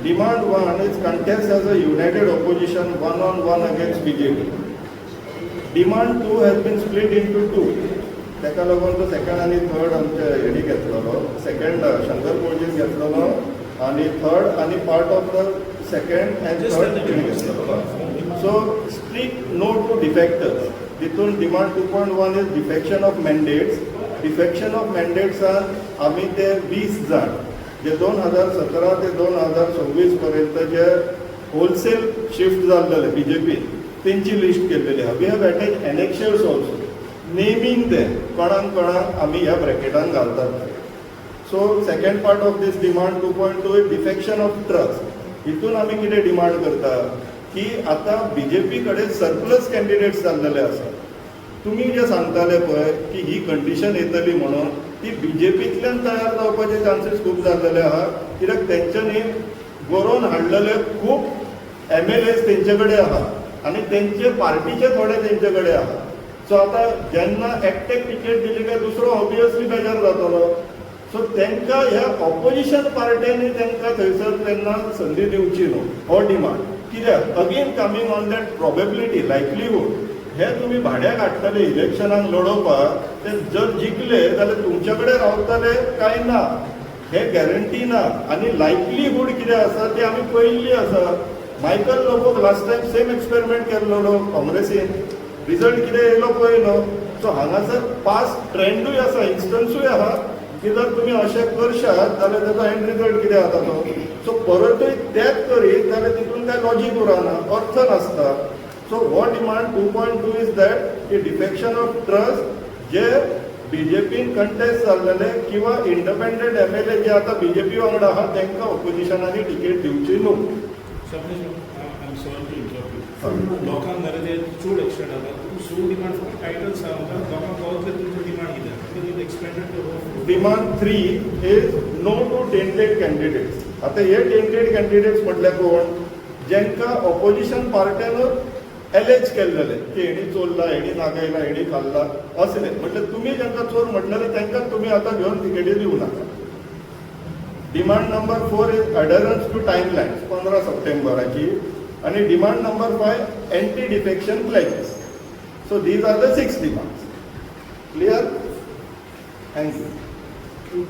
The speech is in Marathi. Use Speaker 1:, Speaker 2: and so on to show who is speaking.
Speaker 1: Demand 1 is contest as a united opposition one-on-one against BJP. Demand 2 has been split into two. ताका लागून तो सेकंड आणि थर्ड आमचे हेणी घेतलेलो, सेकंड शंकर कोळजीन घेतलेलो आणि थर्ड आणि part of the second and third हेणी घेतलेलो. So strict no to defectors. तितून demand 2.1 is defection of mandates. Defection of mandates आमी ते 20 जाण जे 2017 ते 2026 पर्यंत जे होलसेल शिफ्ट जाल्लेले बीजेपी तेंची लिस्ट केलेली आहा. We have attach annexures also naming them कोणाक आमी ह्या ब्रॅकेटान घालतात. So second part of this demand 2.2 is defection of trust. हितून आमी कितें डिमांड करता की आतां बीजेपी कडेन सरप्लस कॅन्डिडेट्स जाल्लेले आसा. तुमी जे सांगताले पळय की ही कंडिशन येतली म्हणून ती बीजेपींतल्यान तयार जावपाचे चान्सीस खूब जाल्लेले आहा. कित्याक तेंच्यांनी बरोवन हाडलेले खूब MLAs तेंचे कडेन आहा आनी तेंचे पार्टीचे थोडे तेंचे कडेन आहा. सो आतां जेन्ना एकटेक टिकेट दिली काय दुसरो ऑब्वियसली बेजार जातलो. सो तांकां ह्या ऑपोजिशन पार्ट्यांनी तांकां थंयसर तेन्ना संदी दिवची न्हू हो डिमांड. कित्याक again coming on that probability likelihood हे तुम्ही भाड्याक हाडटले इलेक्शनाक लडोवपाक ते जर जिखले जाल्यार तुमचे कडेन रावतले काय ना हे गॅरंटी ना. आनी लायकलीहूड कितें आसा ती आमी पळयल्ली आसा. मायकल लोबोक लास्ट टायम सेम एक्सपेरिमेंट केल्लो काँग्रेसीन. रिजल्ट कितें येयलो पळयलो. सो हांगासर पास्ट ट्रेंडूय आसा, इन्स्टन्सूय आहा की जर तुमी अशें करशात जाल्यार ताचो एंड रिजल्ट कितें जाता तो. सो परतूय तेंच करीत जाल्यार तितून कांय लॉजीक उरना, अर्थ नासता. सो हो डिमांड 2.2 इज दॅट की डिफेक्शन ऑफ ट्रस्ट जे बीजेपीन कंटेस्ट जाल्लेले किंवा इंडिपेंडंट MLA जे आता बीजेपी वांगडा आहा तांकां ऑपोजिशनांनी टिकेट दिवची न्हू.
Speaker 2: लोकांक मरे चड एक्सटेंड जाता. सो डिमांड फक्त टायटल सांगता लोकांक कळतले तुमचो डिमांड कितें expanded.
Speaker 1: Demand 3 is no to tainted candidates. आता हे टेंटेड कॅन्डिडेट्स म्हटल्यार कोण जेंकां ऑपोजिशन पार्ट्यानूच एलेज केल्लेले की हेणी चोरला, हेणी नागयला, हेणी खाल्ला असले. म्हटल्यार तुमी जेंकां चोर म्हटलेले तांकां तुमी आतां घेवन तिकेटी दिवं नाका. Demand number 4 is adherence to timelines 15 सप्टेंबराची. आणि demand number 5 anti defection pledges. So these are the 6 demands. Clear? Thank you.